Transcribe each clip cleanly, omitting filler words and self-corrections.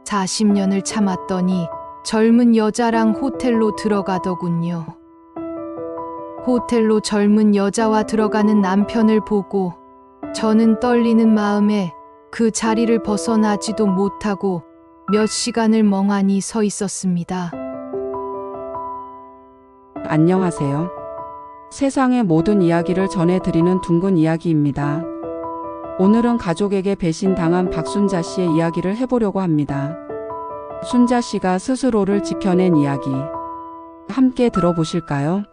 40년을 참았더니 젊은 여자랑 호텔로 들어가더군요. 호텔로 젊은 여자와 들어가는 남편을 보고 저는 떨리는 마음에 그 자리를 벗어나지도 못하고 몇 시간을 멍하니 서 있었습니다. 안녕하세요. 세상의 모든 이야기를 전해드리는 둥근 이야기입니다. 오늘은 가족에게 배신당한 박순자 씨의 이야기를 해보려고 합니다. 순자 씨가 스스로를 지켜낸 이야기. 함께 들어보실까요?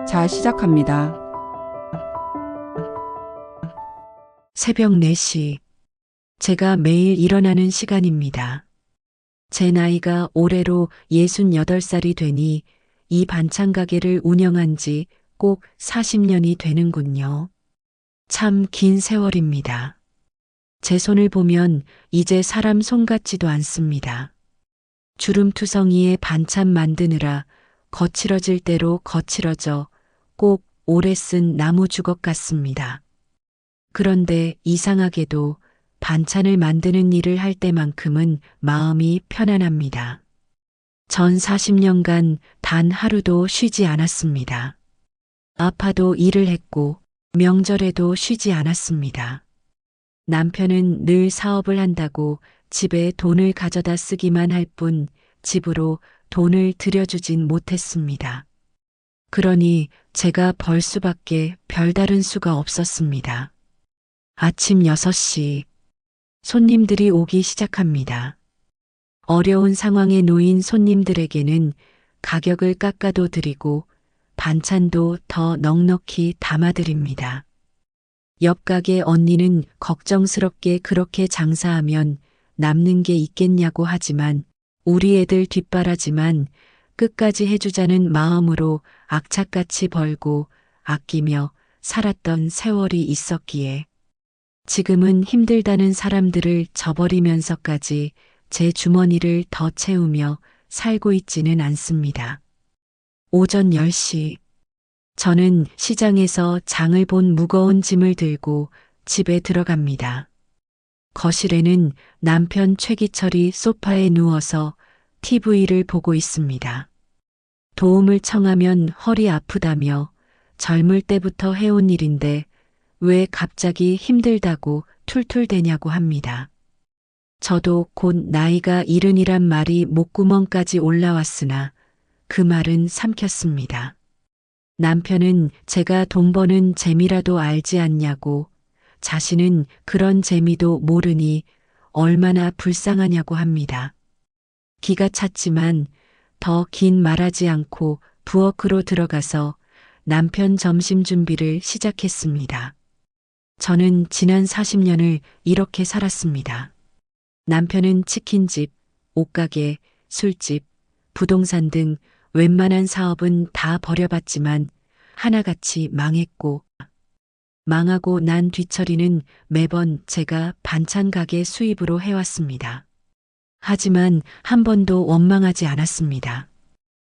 자, 시작합니다. 새벽 4시. 제가 매일 일어나는 시간입니다. 제 나이가 올해로 68살이 되니 이 반찬 가게를 운영한 지 꼭 40년이 되는군요. 참 긴 세월입니다. 제 손을 보면 이제 사람 손 같지도 않습니다. 주름투성이에 반찬 만드느라 거칠어질 대로 거칠어져 꼭 오래 쓴 나무 주걱 같습니다. 그런데 이상하게도 반찬을 만드는 일을 할 때만큼은 마음이 편안합니다. 전 40년간 단 하루도 쉬지 않았습니다. 아파도 일을 했고 명절에도 쉬지 않았습니다. 남편은 늘 사업을 한다고 집에 돈을 가져다 쓰기만 할 뿐 집으로 돈을 들여주진 못했습니다. 그러니 제가 벌 수밖에 별다른 수가 없었습니다. 아침 6시. 손님들이 오기 시작합니다. 어려운 상황에 놓인 손님들에게는 가격을 깎아도 드리고 반찬도 더 넉넉히 담아드립니다. 옆 가게 언니는 걱정스럽게 그렇게 장사하면 남는 게 있겠냐고 하지만 우리 애들 뒷바라지만 끝까지 해주자는 마음으로 악착같이 벌고 아끼며 살았던 세월이 있었기에 지금은 힘들다는 사람들을 저버리면서까지 제 주머니를 더 채우며 살고 있지는 않습니다. 오전 10시. 저는 시장에서 장을 본 무거운 짐을 들고 집에 들어갑니다. 거실에는 남편 최기철이 소파에 누워서 TV를 보고 있습니다. 도움을 청하면 허리 아프다며 젊을 때부터 해온 일인데 왜 갑자기 힘들다고 툴툴대냐고 합니다. 저도 곧 나이가 70이란 말이 목구멍까지 올라왔으나 그 말은 삼켰습니다. 남편은 제가 돈 버는 재미라도 알지 않냐고, 자신은 그런 재미도 모르니 얼마나 불쌍하냐고 합니다. 기가 찼지만 더 긴 말하지 않고 부엌으로 들어가서 남편 점심 준비를 시작했습니다. 저는 지난 40년을 이렇게 살았습니다. 남편은 치킨집, 옷가게, 술집, 부동산 등 웬만한 사업은 다 버려봤지만 하나같이 망했고 망하고 난 뒤처리는 매번 제가 반찬 가게 수입으로 해왔습니다. 하지만 한 번도 원망하지 않았습니다.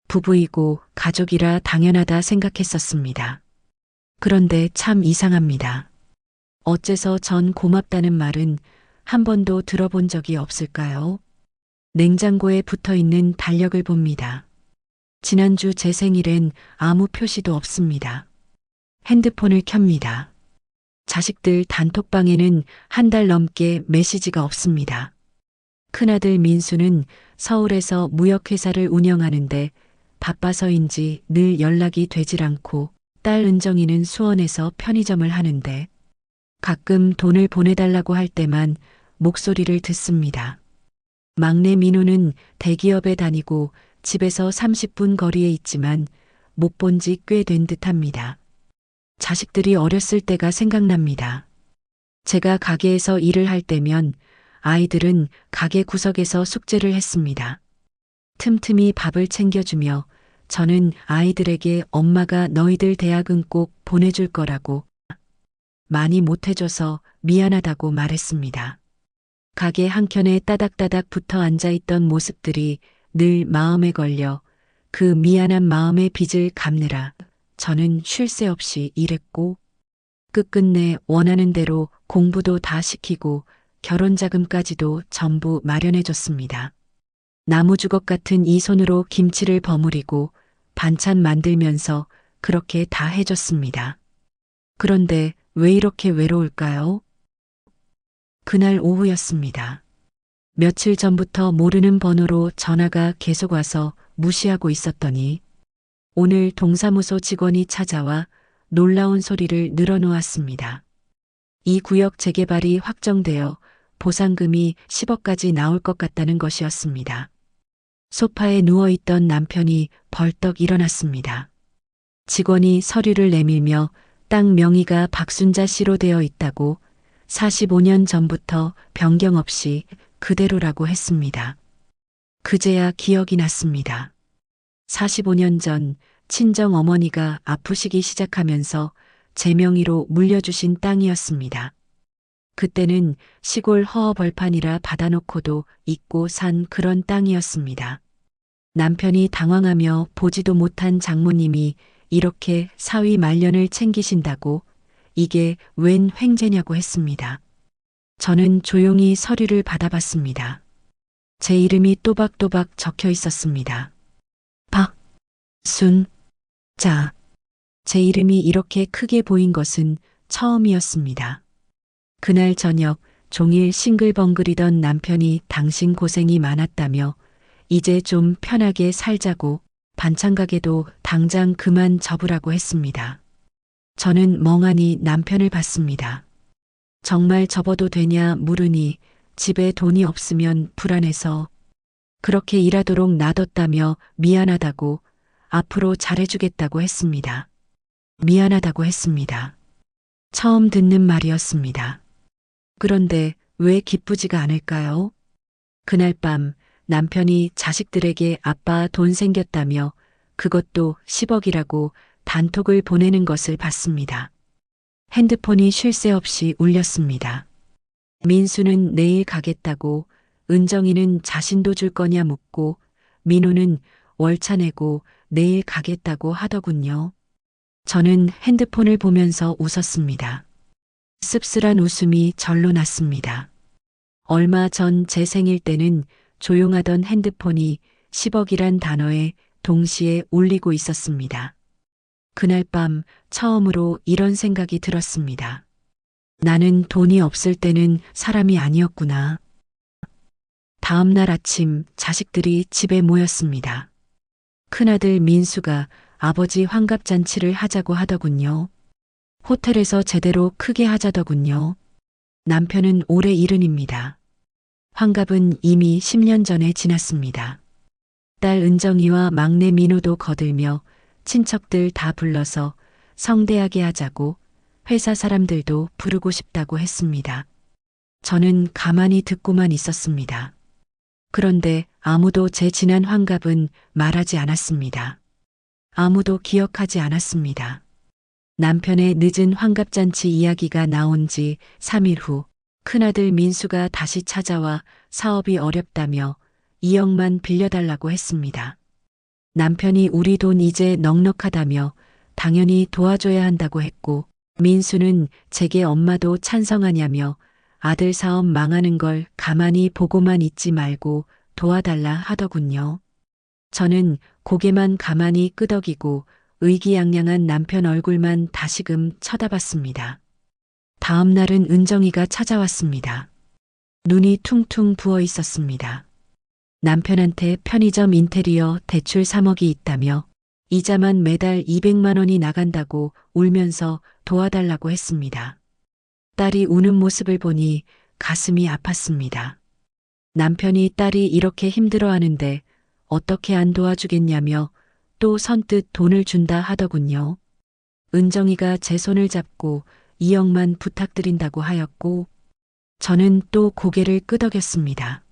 부부이고 가족이라 당연하다 생각했었습니다. 그런데 참 이상합니다. 어째서 전 고맙다는 말은 한 번도 들어본 적이 없을까요? 냉장고에 붙어있는 달력을 봅니다. 지난주 제 생일엔 아무 표시도 없습니다. 핸드폰을 켭니다. 자식들 단톡방에는 한 달 넘게 메시지가 없습니다. 큰아들 민수는 서울에서 무역회사를 운영하는데 바빠서인지 늘 연락이 되질 않고 딸 은정이는 수원에서 편의점을 하는데 가끔 돈을 보내달라고 할 때만 목소리를 듣습니다. 막내 민호는 대기업에 다니고 집에서 30분 거리에 있지만 못 본 지 꽤 된 듯합니다. 자식들이 어렸을 때가 생각납니다. 제가 가게에서 일을 할 때면 아이들은 가게 구석에서 숙제를 했습니다. 틈틈이 밥을 챙겨주며 저는 아이들에게 엄마가 너희들 대학은 꼭 보내줄 거라고 많이 못해줘서 미안하다고 말했습니다. 가게 한켠에 따닥따닥 붙어 앉아있던 모습들이 늘 마음에 걸려 그 미안한 마음의 빚을 갚느라 저는 쉴 새 없이 일했고 끝끝내 원하는 대로 공부도 다 시키고 결혼 자금까지도 전부 마련해줬습니다. 나무주걱 같은 이 손으로 김치를 버무리고 반찬 만들면서 그렇게 다 해줬습니다. 그런데 왜 이렇게 외로울까요? 그날 오후였습니다. 며칠 전부터 모르는 번호로 전화가 계속 와서 무시하고 있었더니 오늘 동사무소 직원이 찾아와 놀라운 소리를 늘어놓았습니다. 이 구역 재개발이 확정되어 보상금이 10억까지 나올 것 같다는 것이었습니다. 소파에 누워있던 남편이 벌떡 일어났습니다. 직원이 서류를 내밀며 땅 명의가 박순자 씨로 되어 있다고 45년 전부터 변경 없이 그대로라고 했습니다. 그제야 기억이 났습니다. 45년 전 친정 어머니가 아프시기 시작하면서 제 명의로 물려주신 땅이었습니다. 그때는 시골 허허벌판이라 받아놓고도 잊고 산 그런 땅이었습니다. 남편이 당황하며 보지도 못한 장모님이 이렇게 사위 말년을 챙기신다고 이게 웬 횡재냐고 했습니다. 저는 조용히 서류를 받아봤습니다. 제 이름이 또박또박 적혀 있었습니다. 박순자. 제 이름이 이렇게 크게 보인 것은 처음이었습니다. 그날 저녁 종일 싱글벙글이던 남편이 당신 고생이 많았다며 이제 좀 편하게 살자고 반찬 가게도 당장 그만 접으라고 했습니다. 저는 멍하니 남편을 봤습니다. 정말 접어도 되냐 물으니 집에 돈이 없으면 불안해서 그렇게 일하도록 놔뒀다며 미안하다고 앞으로 잘해주겠다고 했습니다. 미안하다고 했습니다. 처음 듣는 말이었습니다. 그런데 왜 기쁘지가 않을까요? 그날 밤 남편이 자식들에게 아빠 돈 생겼다며 그것도 10억이라고 단톡을 보내는 것을 봤습니다. 핸드폰이 쉴 새 없이 울렸습니다. 민수는 내일 가겠다고, 은정이는 자신도 줄 거냐 묻고, 민호는 월차 내고 내일 가겠다고 하더군요. 저는 핸드폰을 보면서 웃었습니다. 씁쓸한 웃음이 절로 났습니다. 얼마 전 제 생일 때는 조용하던 핸드폰이 10억이란 단어에 동시에 울리고 있었습니다. 그날 밤 처음으로 이런 생각이 들었습니다. 나는 돈이 없을 때는 사람이 아니었구나. 다음 날 아침 자식들이 집에 모였습니다. 큰아들 민수가 아버지 환갑잔치를 하자고 하더군요. 호텔에서 제대로 크게 하자더군요. 남편은 올해 70입니다. 환갑은 이미 10년 전에 지났습니다. 딸 은정이와 막내 민호도 거들며 친척들 다 불러서 성대하게 하자고 회사 사람들도 부르고 싶다고 했습니다. 저는 가만히 듣고만 있었습니다. 그런데 아무도 제 지난 환갑은 말하지 않았습니다. 아무도 기억하지 않았습니다. 남편의 늦은 환갑잔치 이야기가 나온 지 3일 후 큰아들 민수가 다시 찾아와 사업이 어렵다며 2억만 빌려달라고 했습니다. 남편이 우리 돈 이제 넉넉하다며 당연히 도와줘야 한다고 했고 민수는 제게 엄마도 찬성하냐며 아들 사업 망하는 걸 가만히 보고만 있지 말고 도와달라 하더군요. 저는 고개만 가만히 끄덕이고 의기양양한 남편 얼굴만 다시금 쳐다봤습니다. 다음 날은 은정이가 찾아왔습니다. 눈이 퉁퉁 부어 있었습니다. 남편한테 편의점 인테리어 대출 3억이 있다며 이자만 매달 200만 원이 나간다고 울면서 도와달라고 했습니다. 딸이 우는 모습을 보니 가슴이 아팠습니다. 남편이 딸이 이렇게 힘들어하는데 어떻게 안 도와주겠냐며 또 선뜻 돈을 준다 하더군요. 은정이가 제 손을 잡고 2억만 부탁드린다고 하였고 저는 또 고개를 끄덕였습니다.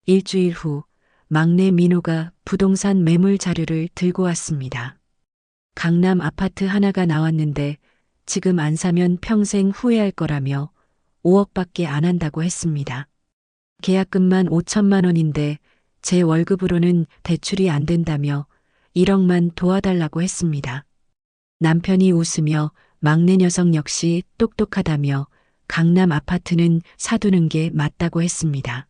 일주일 후 막내 민호가 부동산 매물 자료를 들고 왔습니다. 강남 아파트 하나가 나왔는데 지금 안 사면 평생 후회할 거라며 5억밖에 안 한다고 했습니다. 계약금만 5천만 원인데 제 월급으로는 대출이 안 된다며 1억만 도와달라고 했습니다. 남편이 웃으며 막내 녀석 역시 똑똑하다며 강남 아파트는 사두는 게 맞다고 했습니다.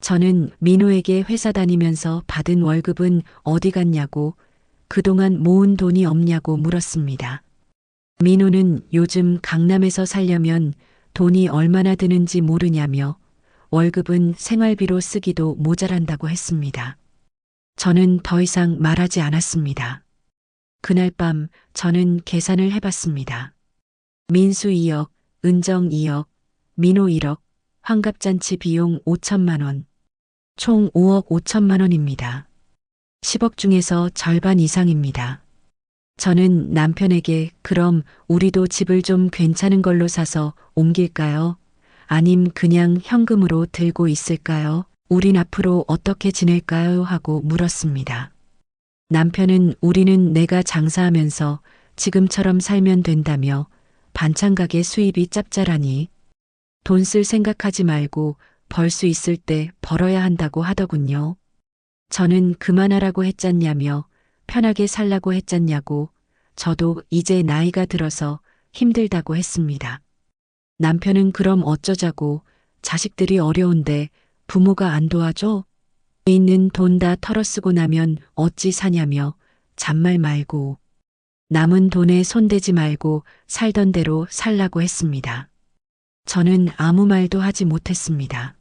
저는 민호에게 회사 다니면서 받은 월급은 어디 갔냐고, 그동안 모은 돈이 없냐고 물었습니다. 민호는 요즘 강남에서 살려면 돈이 얼마나 드는지 모르냐며 월급은 생활비로 쓰기도 모자란다고 했습니다. 저는 더 이상 말하지 않았습니다. 그날 밤 저는 계산을 해봤습니다. 민수 2억, 은정 2억, 민호 1억, 환갑잔치 비용 5천만 원. 총 5억 5천만 원입니다. 10억 중에서 절반 이상입니다. 저는 남편에게 그럼 우리도 집을 좀 괜찮은 걸로 사서 옮길까요? 아님 그냥 현금으로 들고 있을까요? 우린 앞으로 어떻게 지낼까요? 하고 물었습니다. 남편은 우리는 내가 장사하면서 지금처럼 살면 된다며 반찬 가게 수입이 짭짤하니 돈 쓸 생각하지 말고 벌 수 있을 때 벌어야 한다고 하더군요. 저는 그만하라고 했잖냐며 편하게 살라고 했잖냐고 저도 이제 나이가 들어서 힘들다고 했습니다. 남편은 그럼 어쩌자고 자식들이 어려운데 부모가 안 도와줘? 있는 돈 다 털어쓰고 나면 어찌 사냐며 잔말 말고 남은 돈에 손대지 말고 살던 대로 살라고 했습니다. 저는 아무 말도 하지 못했습니다.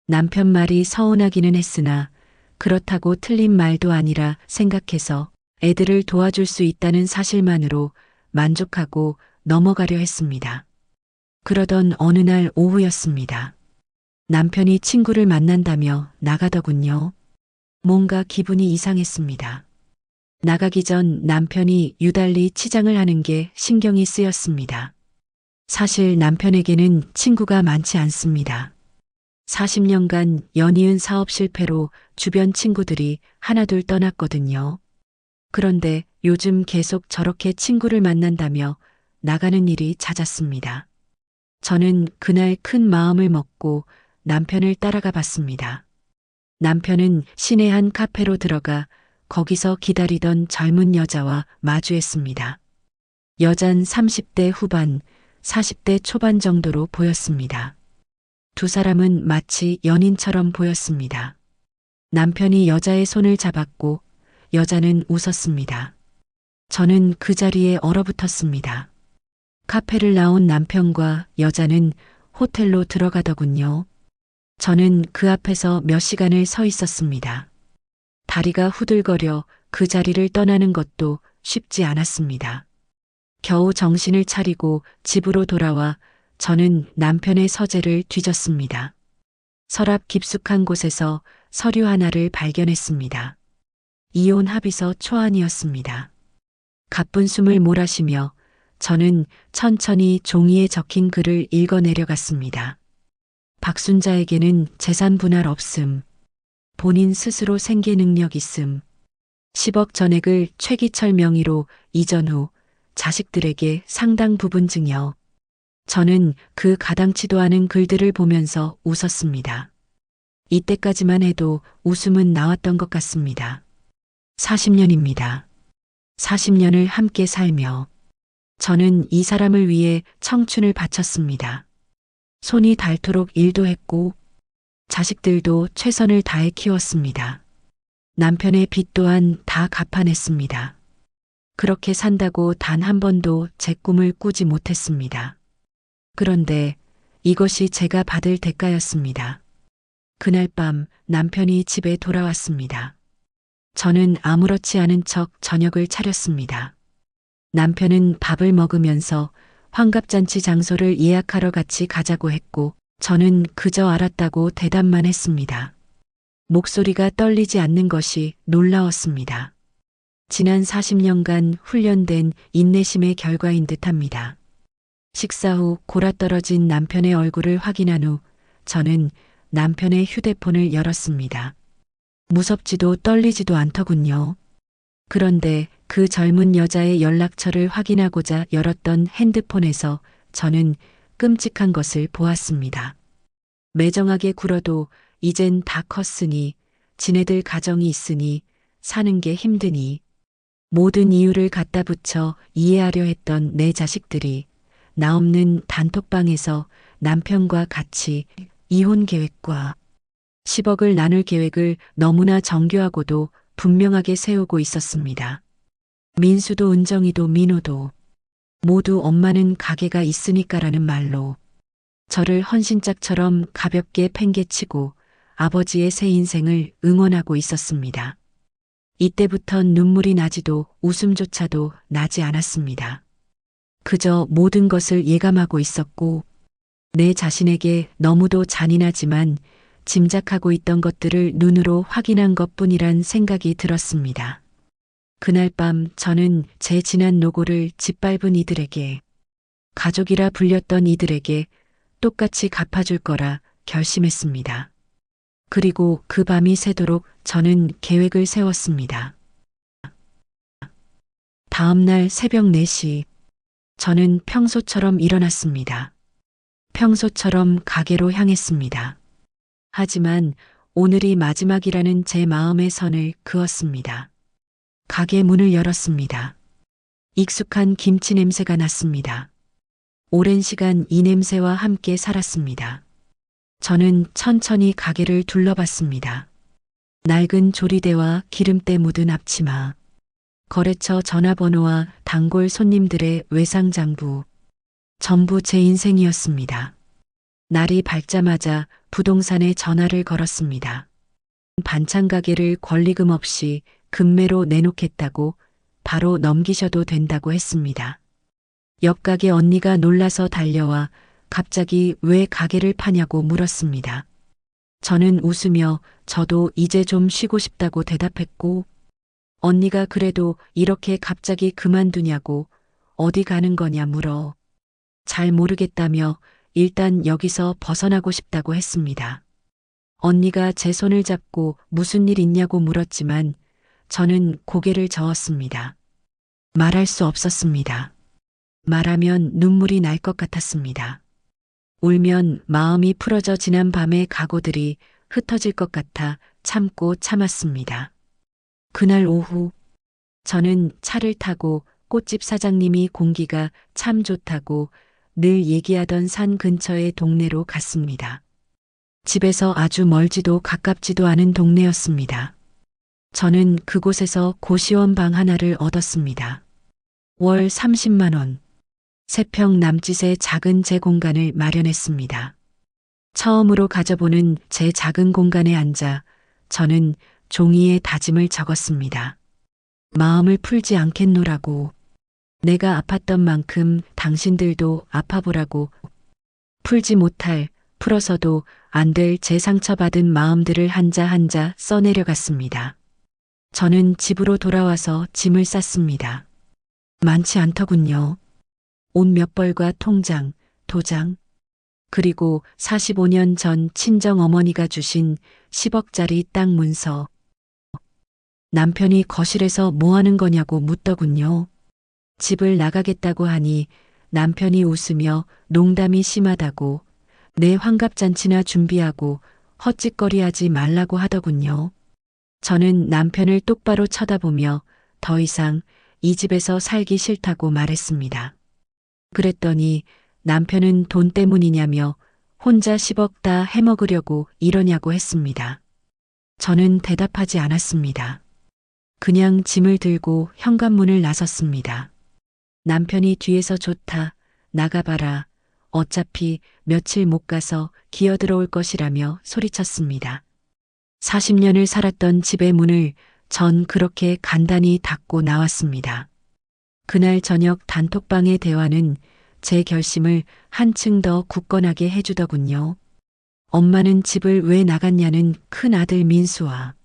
남편 말이 서운하기는 했으나 그렇다고 틀린 말도 아니라 생각해서 애들을 도와줄 수 있다는 사실만으로 만족하고 넘어가려 했습니다. 그러던 어느 날 오후였습니다. 남편이 친구를 만난다며 나가더군요. 뭔가 기분이 이상했습니다. 나가기 전 남편이 유달리 치장을 하는 게 신경이 쓰였습니다. 사실 남편에게는 친구가 많지 않습니다. 40년간 연이은 사업 실패로 주변 친구들이 하나둘 떠났거든요. 그런데 요즘 계속 저렇게 친구를 만난다며 나가는 일이 잦았습니다. 저는 그날 큰 마음을 먹고 남편을 따라가 봤습니다. 남편은 시내 한 카페로 들어가 거기서 기다리던 젊은 여자와 마주했습니다. 여잔 30대 후반, 40대 초반 정도로 보였습니다. 두 사람은 마치 연인처럼 보였습니다. 남편이 여자의 손을 잡았고 여자는 웃었습니다. 저는 그 자리에 얼어붙었습니다. 카페를 나온 남편과 여자는 호텔로 들어가더군요. 저는 그 앞에서 몇 시간을 서 있었습니다. 다리가 후들거려 그 자리를 떠나는 것도 쉽지 않았습니다. 겨우 정신을 차리고 집으로 돌아와 저는 남편의 서재를 뒤졌습니다. 서랍 깊숙한 곳에서 서류 하나를 발견했습니다. 이혼 합의서 초안이었습니다. 가쁜 숨을 몰아쉬며 저는 천천히 종이에 적힌 글을 읽어내려갔습니다. 박순자에게는 재산 분할 없음. 본인 스스로 생계 능력 있음. 10억 전액을 최기철 명의로 이전 후 자식들에게 상당 부분 증여. 저는 그 가당치도 않은 글들을 보면서 웃었습니다. 이때까지만 해도 웃음은 나왔던 것 같습니다. 40년입니다. 40년을 함께 살며 저는 이 사람을 위해 청춘을 바쳤습니다. 손이 닳도록 일도 했고 자식들도 최선을 다해 키웠습니다. 남편의 빚 또한 다 갚아냈습니다. 그렇게 산다고 단 한 번도 제 꿈을 꾸지 못했습니다. 그런데 이것이 제가 받을 대가였습니다. 그날 밤 남편이 집에 돌아왔습니다. 저는 아무렇지 않은 척 저녁을 차렸습니다. 남편은 밥을 먹으면서 환갑잔치 장소를 예약하러 같이 가자고 했고 저는 그저 알았다고 대답만 했습니다. 목소리가 떨리지 않는 것이 놀라웠습니다. 지난 40년간 훈련된 인내심의 결과인 듯합니다. 식사 후 골아떨어진 남편의 얼굴을 확인한 후 저는 남편의 휴대폰을 열었습니다. 무섭지도 떨리지도 않더군요. 그런데 그 젊은 여자의 연락처를 확인하고자 열었던 핸드폰에서 저는 끔찍한 것을 보았습니다. 매정하게 굴어도 이젠 다 컸으니 지네들 가정이 있으니 사는 게 힘드니 모든 이유를 갖다 붙여 이해하려 했던 내 자식들이 나 없는 단톡방에서 남편과 같이 이혼 계획과 10억을 나눌 계획을 너무나 정교하고도 분명하게 세우고 있었습니다. 민수도 은정이도 민호도 모두 엄마는 가게가 있으니까라는 말로 저를 헌신짝처럼 가볍게 팽개치고 아버지의 새 인생을 응원하고 있었습니다. 이때부턴 눈물이 나지도 웃음조차도 나지 않았습니다. 그저 모든 것을 예감하고 있었고 내 자신에게 너무도 잔인하지만 짐작하고 있던 것들을 눈으로 확인한 것뿐이란 생각이 들었습니다. 그날 밤 저는 제 지난 노고를 짓밟은 이들에게, 가족이라 불렸던 이들에게 똑같이 갚아줄 거라 결심했습니다. 그리고 그 밤이 새도록 저는 계획을 세웠습니다. 다음 날 새벽 4시, 저는 평소처럼 일어났습니다. 평소처럼 가게로 향했습니다. 하지만 오늘이 마지막이라는 제 마음의 선을 그었습니다. 가게 문을 열었습니다. 익숙한 김치 냄새가 났습니다. 오랜 시간 이 냄새와 함께 살았습니다. 저는 천천히 가게를 둘러봤습니다. 낡은 조리대와 기름때 묻은 앞치마, 거래처 전화번호와 단골 손님들의 외상장부, 전부 제 인생이었습니다. 날이 밝자마자 부동산에 전화를 걸었습니다. 반찬 가게를 권리금 없이 금매로 내놓겠다고 바로 넘기셔도 된다고 했습니다. 옆가게 언니가 놀라서 달려와 갑자기 왜 가게를 파냐고 물었습니다. 저는 웃으며 저도 이제 좀 쉬고 싶다고 대답했고, 언니가 그래도 이렇게 갑자기 그만두냐고 어디 가는 거냐 물어 잘 모르겠다며 일단 여기서 벗어나고 싶다고 했습니다. 언니가 제 손을 잡고 무슨 일 있냐고 물었지만 저는 고개를 저었습니다. 말할 수 없었습니다. 말하면 눈물이 날 것 같았습니다. 울면 마음이 풀어져 지난 밤의 각오들이 흩어질 것 같아 참고 참았습니다. 그날 오후 저는 차를 타고 꽃집 사장님이 공기가 참 좋다고 늘 얘기하던 산 근처의 동네로 갔습니다. 집에서 아주 멀지도 가깝지도 않은 동네였습니다. 저는 그곳에서 고시원 방 하나를 얻었습니다. 월 30만 원. 3평 남짓의 작은 제 공간을 마련했습니다. 처음으로 가져보는 제 작은 공간에 앉아 저는 종이에 다짐을 적었습니다. 마음을 풀지 않겠노라고. 내가 아팠던 만큼 당신들도 아파보라고. 풀지 못할, 풀어서도 안 될 제 상처받은 마음들을 한자 한자 써내려갔습니다. 저는 집으로 돌아와서 짐을 쌌습니다. 많지 않더군요. 옷 몇 벌과 통장, 도장, 그리고 45년 전 친정 어머니가 주신 10억짜리 땅 문서. 남편이 거실에서 뭐 하는 거냐고 묻더군요. 집을 나가겠다고 하니 남편이 웃으며 농담이 심하다고 내 환갑잔치나 준비하고 헛짓거리하지 말라고 하더군요. 저는 남편을 똑바로 쳐다보며 더 이상 이 집에서 살기 싫다고 말했습니다. 그랬더니 남편은 돈 때문이냐며 혼자 10억 다 해먹으려고 이러냐고 했습니다. 저는 대답하지 않았습니다. 그냥 짐을 들고 현관문을 나섰습니다. 남편이 뒤에서 좋다, 나가봐라, 어차피 며칠 못 가서 기어들어올 것이라며 소리쳤습니다. 40년을 살았던 집의 문을 전 그렇게 간단히 닫고 나왔습니다. 그날 저녁 단톡방의 대화는 제 결심을 한층 더 굳건하게 해주더군요. 엄마는 집을 왜 나갔냐는 큰 아들 민수와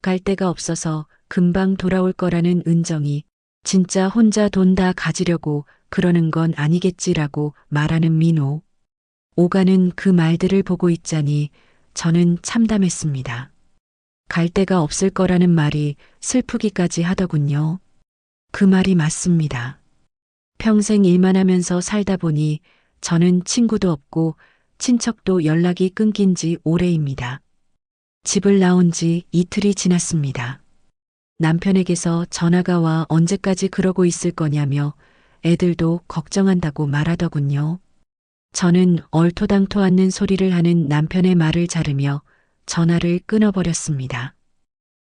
갈 데가 없어서 금방 돌아올 거라는 은정이 진짜 혼자 돈 다 가지려고 그러는 건 아니겠지라고 말하는 민호. 오가는 그 말들을 보고 있자니 저는 참담했습니다. 갈 데가 없을 거라는 말이 슬프기까지 하더군요. 그 말이 맞습니다. 평생 일만 하면서 살다 보니 저는 친구도 없고 친척도 연락이 끊긴 지 오래입니다. 집을 나온 지 이틀이 지났습니다. 남편에게서 전화가 와 언제까지 그러고 있을 거냐며 애들도 걱정한다고 말하더군요. 저는 얼토당토 않는 소리를 하는 남편의 말을 자르며 전화를 끊어버렸습니다.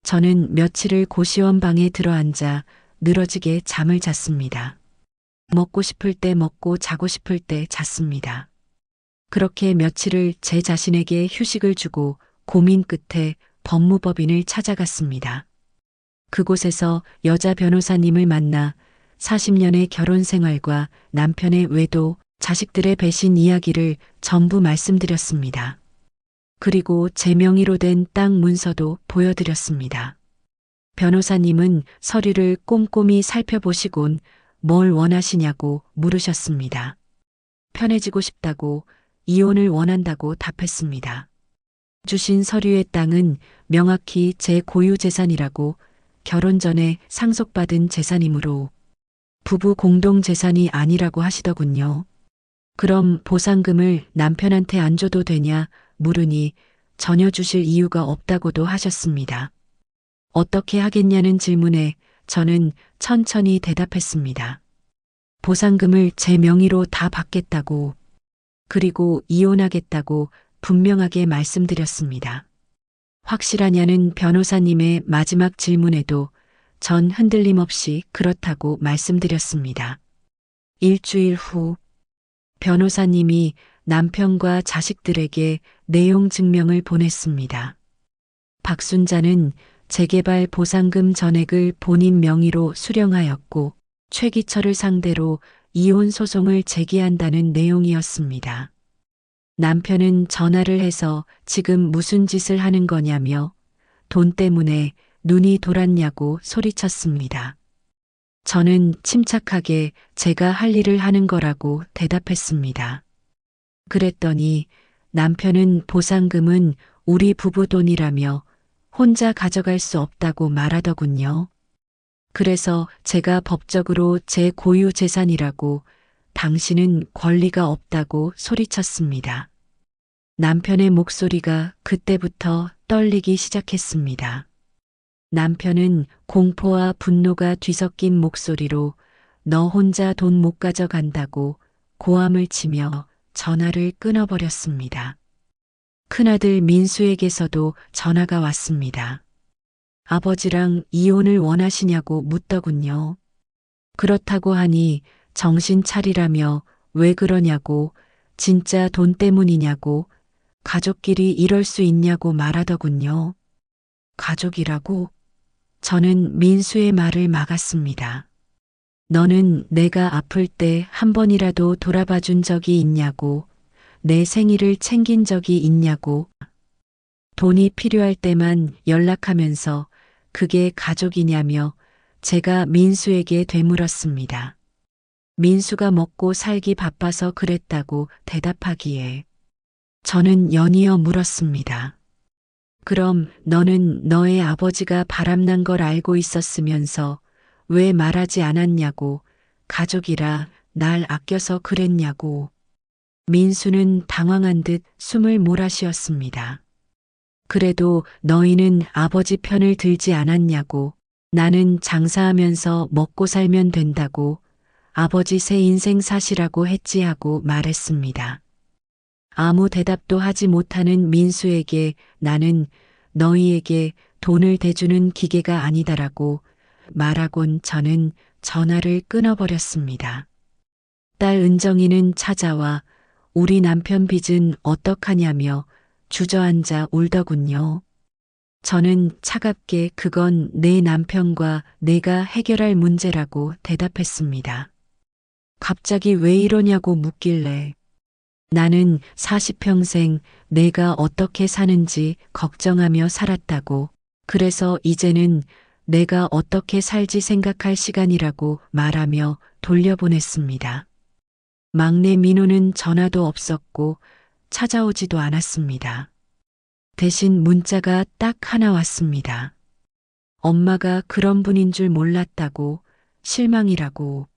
저는 며칠을 고시원 방에 들어앉아 늘어지게 잠을 잤습니다. 먹고 싶을 때 먹고 자고 싶을 때 잤습니다. 그렇게 며칠을 제 자신에게 휴식을 주고 고민 끝에 법무법인을 찾아갔습니다. 그곳에서 여자 변호사님을 만나 40년의 결혼 생활과 남편의 외도, 자식들의 배신 이야기를 전부 말씀드렸습니다. 그리고 제 명의로 된 땅 문서도 보여드렸습니다. 변호사님은 서류를 꼼꼼히 살펴보시곤 뭘 원하시냐고 물으셨습니다. 편해지고 싶다고, 이혼을 원한다고 답했습니다. 주신 서류의 땅은 명확히 제 고유 재산이라고, 결혼 전에 상속받은 재산이므로 부부 공동 재산이 아니라고 하시더군요. 그럼 보상금을 남편한테 안 줘도 되냐 물으니 전혀 주실 이유가 없다고도 하셨습니다. 어떻게 하겠냐는 질문에 저는 천천히 대답했습니다. 보상금을 제 명의로 다 받겠다고, 그리고 이혼하겠다고 분명하게 말씀드렸습니다. 확실하냐는 변호사님의 마지막 질문에도 전 흔들림 없이 그렇다고 말씀드렸습니다. 일주일 후 변호사님이 남편과 자식들에게 내용 증명을 보냈습니다. 박순자는 재개발 보상금 전액을 본인 명의로 수령하였고 최기철을 상대로 이혼 소송을 제기한다는 내용이었습니다. 남편은 전화를 해서 지금 무슨 짓을 하는 거냐며 돈 때문에 눈이 돌았냐고 소리쳤습니다. 저는 침착하게 제가 할 일을 하는 거라고 대답했습니다. 그랬더니 남편은 보상금은 우리 부부 돈이라며 혼자 가져갈 수 없다고 말하더군요. 그래서 제가 법적으로 제 고유 재산이라고, 당신은 권리가 없다고 소리쳤습니다. 남편의 목소리가 그때부터 떨리기 시작했습니다. 남편은 공포와 분노가 뒤섞인 목소리로 너 혼자 돈 못 가져간다고 고함을 치며 전화를 끊어버렸습니다. 큰아들 민수에게서도 전화가 왔습니다. 아버지랑 이혼을 원하시냐고 묻더군요. 그렇다고 하니 정신 차리라며 왜 그러냐고, 진짜 돈 때문이냐고, 가족끼리 이럴 수 있냐고 말하더군요. 가족이라고? 저는 민수의 말을 막았습니다. 너는 내가 아플 때 한 번이라도 돌아봐 준 적이 있냐고, 내 생일을 챙긴 적이 있냐고, 돈이 필요할 때만 연락하면서 그게 가족이냐며 제가 민수에게 되물었습니다. 민수가 먹고 살기 바빠서 그랬다고 대답하기에 저는 연이어 물었습니다. 그럼 너는 너의 아버지가 바람난 걸 알고 있었으면서 왜 말하지 않았냐고, 가족이라 날 아껴서 그랬냐고. 민수는 당황한 듯 숨을 몰아쉬었습니다. 그래도 너희는 아버지 편을 들지 않았냐고, 나는 장사하면서 먹고 살면 된다고, 아버지 새 인생 사시라고 했지 하고 말했습니다. 아무 대답도 하지 못하는 민수에게 나는 너희에게 돈을 대주는 기계가 아니다라고 말하곤 저는 전화를 끊어버렸습니다. 딸 은정이는 찾아와 우리 남편 빚은 어떡하냐며 주저앉아 울더군요. 저는 차갑게 그건 내 남편과 내가 해결할 문제라고 대답했습니다. 갑자기 왜 이러냐고 묻길래 나는 40평생 내가 어떻게 사는지 걱정하며 살았다고, 그래서 이제는 내가 어떻게 살지 생각할 시간이라고 말하며 돌려보냈습니다. 막내 민호는 전화도 없었고 찾아오지도 않았습니다. 대신 문자가 딱 하나 왔습니다. 엄마가 그런 분인 줄 몰랐다고, 실망이라고.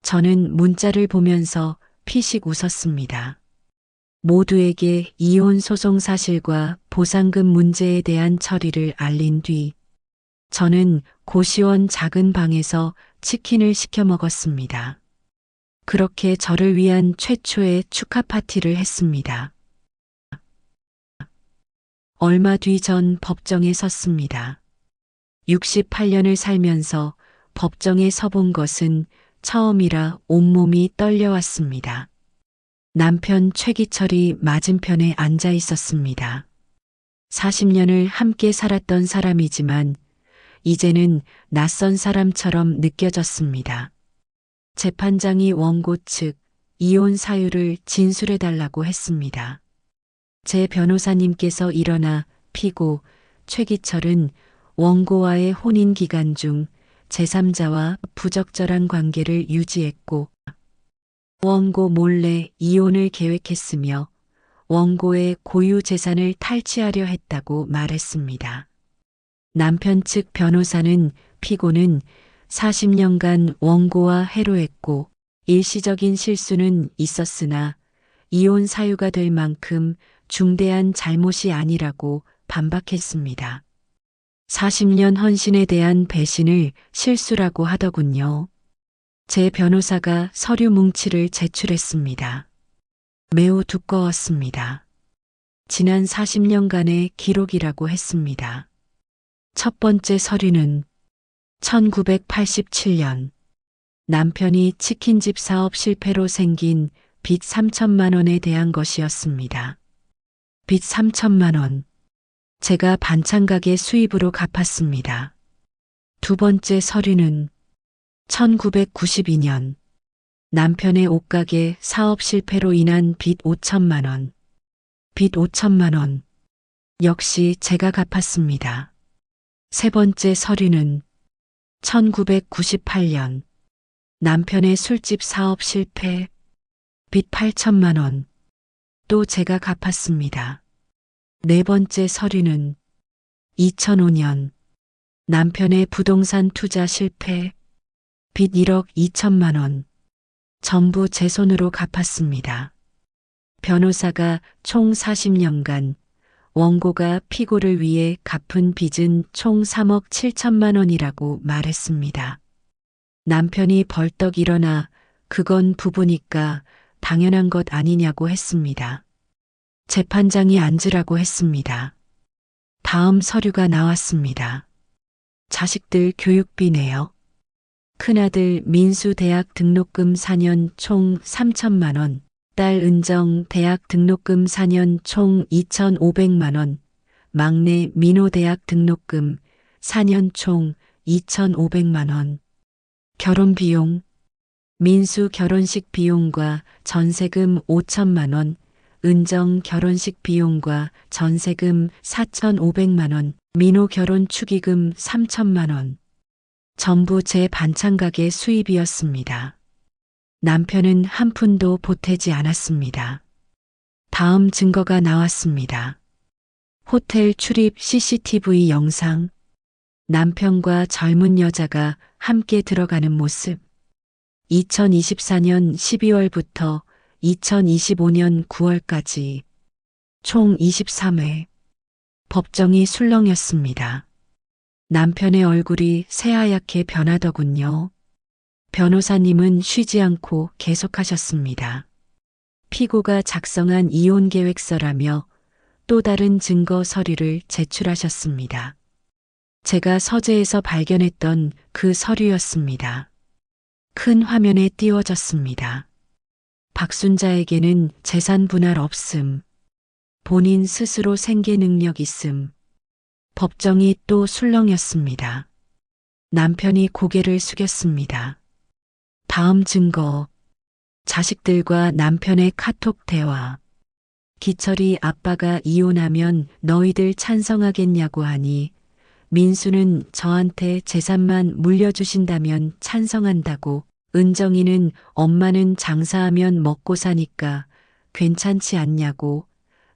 저는 문자를 보면서 피식 웃었습니다. 모두에게 이혼 소송 사실과 보상금 문제에 대한 처리를 알린 뒤 저는 고시원 작은 방에서 치킨을 시켜 먹었습니다. 그렇게 저를 위한 최초의 축하 파티를 했습니다. 얼마 뒤 전 법정에 섰습니다. 68년을 살면서 법정에 서본 것은 처음이라 온몸이 떨려왔습니다. 남편 최기철이 맞은편에 앉아 있었습니다. 40년을 함께 살았던 사람이지만 이제는 낯선 사람처럼 느껴졌습니다. 재판장이 원고 측 이혼 사유를 진술해달라고 했습니다. 제 변호사님께서 일어나 피고 최기철은 원고와의 혼인 기간 중 제3자와 부적절한 관계를 유지했고 원고 몰래 이혼을 계획했으며 원고의 고유 재산을 탈취하려 했다고 말했습니다. 남편 측 변호사는 피고는 40년간 원고와 해로했고 일시적인 실수는 있었으나 이혼 사유가 될 만큼 중대한 잘못이 아니라고 반박했습니다. 40년 헌신에 대한 배신을 실수라고 하더군요. 제 변호사가 서류 뭉치를 제출했습니다. 매우 두꺼웠습니다. 지난 40년간의 기록이라고 했습니다. 첫 번째 서류는 1987년 남편이 치킨집 사업 실패로 생긴 빚 3천만 원에 대한 것이었습니다. 빚 3천만 원. 제가 반찬가게 수입으로 갚았습니다. 두 번째 서류는 1992년 남편의 옷가게 사업 실패로 인한 빚 5천만 원. 빚 5천만 원. 역시 제가 갚았습니다. 세 번째 서류는 1998년 남편의 술집 사업 실패 빚 8천만 원. 또 제가 갚았습니다. 네 번째 서류는 2005년 남편의 부동산 투자 실패 빚 1억 2천만 원. 전부 제 손으로 갚았습니다. 변호사가 총 40년간 원고가 피고를 위해 갚은 빚은 총 3억 7천만 원이라고 말했습니다. 남편이 벌떡 일어나 그건 부부니까 당연한 것 아니냐고 했습니다. 재판장이 앉으라고 했습니다. 다음 서류가 나왔습니다. 자식들 교육비네요. 큰아들 민수 대학 등록금 4년 총 3천만 원, 딸 은정 대학 등록금 4년 총 2,500만 원, 막내 민호 대학 등록금 4년 총 2,500만 원. 결혼 비용, 민수 결혼식 비용과 전세금 5천만 원, 은정 결혼식 비용과 전세금 4,500만 원, 민호 결혼 축의금 3천만 원. 전부 제 반찬가게 수입이었습니다. 남편은 한 푼도 보태지 않았습니다. 다음 증거가 나왔습니다. 호텔 출입 CCTV 영상. 남편과 젊은 여자가 함께 들어가는 모습. 2024년 12월부터 2025년 9월까지 총 23회. 법정이 술렁였습니다. 남편의 얼굴이 새하얗게 변하더군요. 변호사님은 쉬지 않고 계속하셨습니다. 피고가 작성한 이혼 계획서라며 또 다른 증거 서류를 제출하셨습니다. 제가 서재에서 발견했던 그 서류였습니다. 큰 화면에 띄워졌습니다. 박순자에게는 재산 분할 없음. 본인 스스로 생계 능력 있음. 법정이 또 술렁였습니다. 남편이 고개를 숙였습니다. 다음 증거. 자식들과 남편의 카톡 대화. 기철이 아빠가 이혼하면 너희들 찬성하겠냐고 하니 민수는 저한테 재산만 물려주신다면 찬성한다고, 은정이는 엄마는 장사하면 먹고 사니까 괜찮지 않냐고,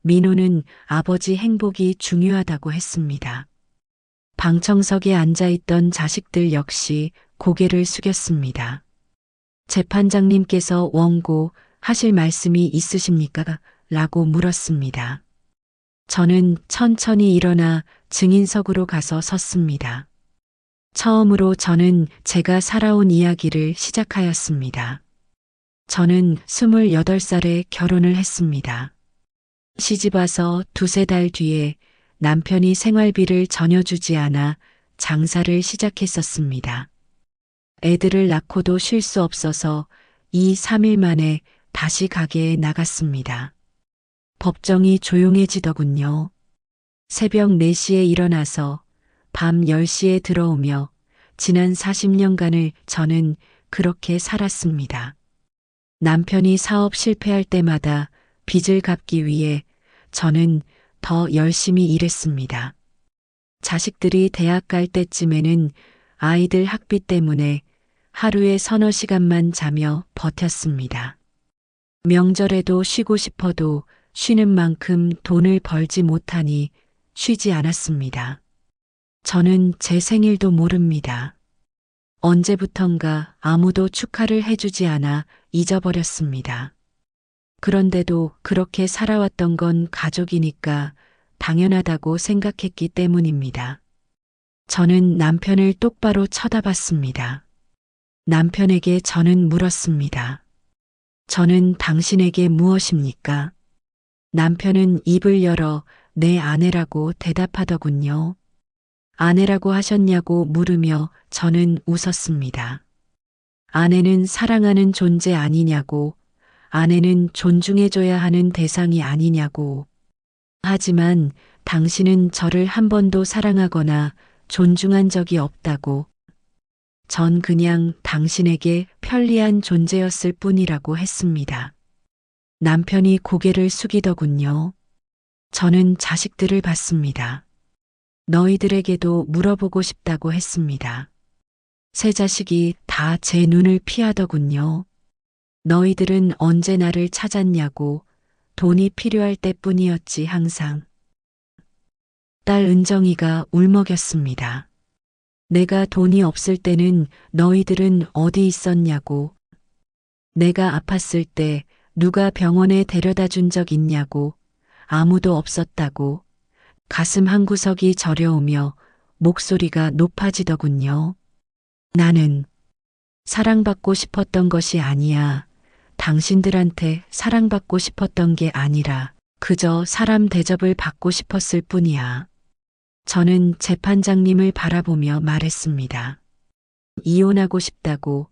민호는 아버지 행복이 중요하다고 했습니다. 방청석에 앉아있던 자식들 역시 고개를 숙였습니다. 재판장님께서 원고 하실 말씀이 있으십니까? 라고 물었습니다. 저는 천천히 일어나 증인석으로 가서 섰습니다. 처음으로 저는 제가 살아온 이야기를 시작하였습니다. 저는 28살에 결혼을 했습니다. 시집와서 두세 달 뒤에 남편이 생활비를 전혀 주지 않아 장사를 시작했었습니다. 애들을 낳고도 쉴 수 없어서 2, 3일 만에 다시 가게에 나갔습니다. 법정이 조용해지더군요. 새벽 4시에 일어나서 밤 10시에 들어오며 지난 40년간을 저는 그렇게 살았습니다. 남편이 사업 실패할 때마다 빚을 갚기 위해 저는 더 열심히 일했습니다. 자식들이 대학 갈 때쯤에는 아이들 학비 때문에 하루에 서너 시간만 자며 버텼습니다. 명절에도 쉬고 싶어도 쉬는 만큼 돈을 벌지 못하니 쉬지 않았습니다. 저는 제 생일도 모릅니다. 언제부턴가 아무도 축하를 해주지 않아 잊어버렸습니다. 그런데도 그렇게 살아왔던 건 가족이니까 당연하다고 생각했기 때문입니다. 저는 남편을 똑바로 쳐다봤습니다. 남편에게 저는 물었습니다. 저는 당신에게 무엇입니까? 남편은 입을 열어 내 아내라고 대답하더군요. 아내라고 하셨냐고 물으며 저는 웃었습니다. 아내는 사랑하는 존재 아니냐고, 아내는 존중해줘야 하는 대상이 아니냐고. 하지만 당신은 저를 한 번도 사랑하거나 존중한 적이 없다고. 전 그냥 당신에게 편리한 존재였을 뿐이라고 했습니다. 남편이 고개를 숙이더군요. 저는 자식들을 봤습니다. 너희들에게도 물어보고 싶다고 했습니다. 세 자식이 다 제 눈을 피하더군요. 너희들은 언제 나를 찾았냐고, 돈이 필요할 때뿐이었지 항상. 딸 은정이가 울먹였습니다. 내가 돈이 없을 때는 너희들은 어디 있었냐고. 내가 아팠을 때 누가 병원에 데려다 준 적 있냐고. 아무도 없었다고. 가슴 한구석이 저려오며 목소리가 높아지더군요. 나는 사랑받고 싶었던 것이 아니야. 당신들한테 사랑받고 싶었던 게 아니라 그저 사람 대접을 받고 싶었을 뿐이야. 저는 재판장님을 바라보며 말했습니다. 이혼하고 싶다고,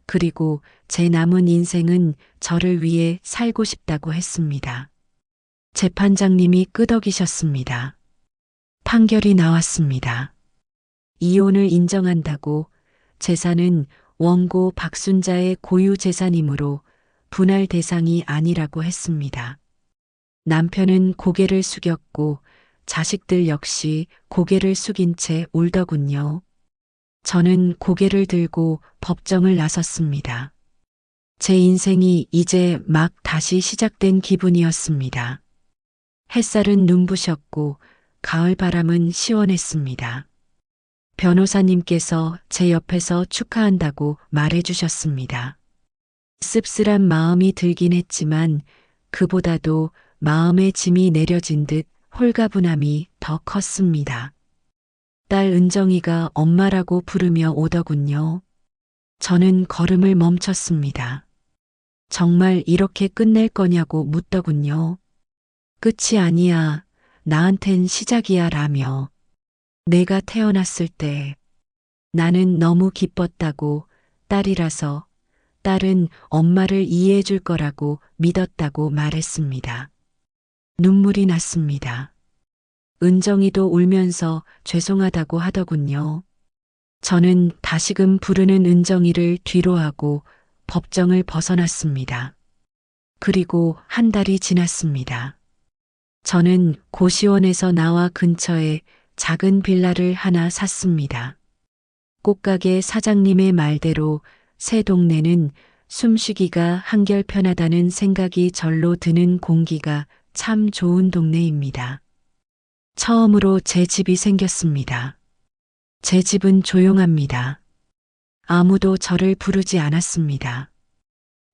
그리고 제 남은 인생은 저를 위해 살고 싶다고 했습니다. 재판장님이 끄덕이셨습니다. 판결이 나왔습니다. 이혼을 인정한다고 재산은 원고 박순자의 고유 재산이므로 분할 대상이 아니라고 했습니다. 남편은 고개를 숙였고 자식들 역시 고개를 숙인 채 울더군요. 저는 고개를 들고 법정을 나섰습니다. 제 인생이 이제 막 다시 시작된 기분이었습니다. 햇살은 눈부셨고 가을 바람은 시원했습니다. 변호사님께서 제 옆에서 축하한다고 말해주셨습니다. 씁쓸한 마음이 들긴 했지만 그보다도 마음의 짐이 내려진 듯 홀가분함이 더 컸습니다. 딸 은정이가 엄마라고 부르며 오더군요. 저는 걸음을 멈췄습니다. 정말 이렇게 끝낼 거냐고 묻더군요. 끝이 아니야. 나한텐 시작이야 라며. 내가 태어났을 때 나는 너무 기뻤다고, 딸이라서 딸은 엄마를 이해해 줄 거라고 믿었다고 말했습니다. 눈물이 났습니다. 은정이도 울면서 죄송하다고 하더군요. 저는 다시금 부르는 은정이를 뒤로 하고 법정을 벗어났습니다. 그리고 한 달이 지났습니다. 저는 고시원에서 나와 근처에 작은 빌라를 하나 샀습니다. 꽃가게 사장님의 말대로 새 동네는 숨쉬기가 한결 편하다는 생각이 절로 드는 공기가 참 좋은 동네입니다. 처음으로 제 집이 생겼습니다. 제 집은 조용합니다. 아무도 저를 부르지 않았습니다.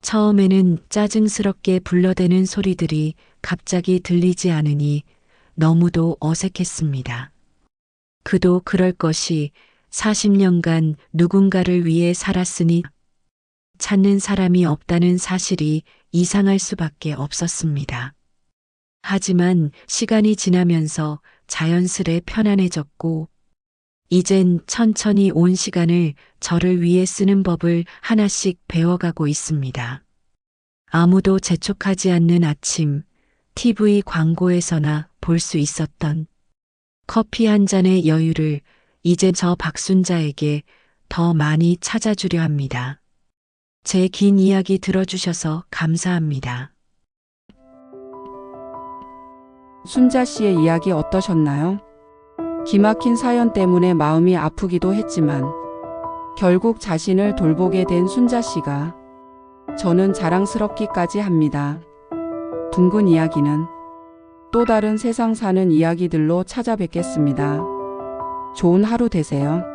처음에는 짜증스럽게 불러대는 소리들이 갑자기 들리지 않으니 너무도 어색했습니다. 그도 그럴 것이 40년간 누군가를 위해 살았으니 찾는 사람이 없다는 사실이 이상할 수밖에 없었습니다. 하지만 시간이 지나면서 자연스레 편안해졌고, 이젠 천천히 온 시간을 저를 위해 쓰는 법을 하나씩 배워가고 있습니다. 아무도 재촉하지 않는 아침, TV 광고에서나 볼 수 있었던 커피 한 잔의 여유를 이제 저 박순자에게 더 많이 찾아주려 합니다. 제 긴 이야기 들어주셔서 감사합니다. 순자 씨의 이야기 어떠셨나요? 기막힌 사연 때문에 마음이 아프기도 했지만 결국 자신을 돌보게 된 순자 씨가 저는 자랑스럽기까지 합니다. 둥근 이야기는 또 다른 세상 사는 이야기들로 찾아뵙겠습니다. 좋은 하루 되세요.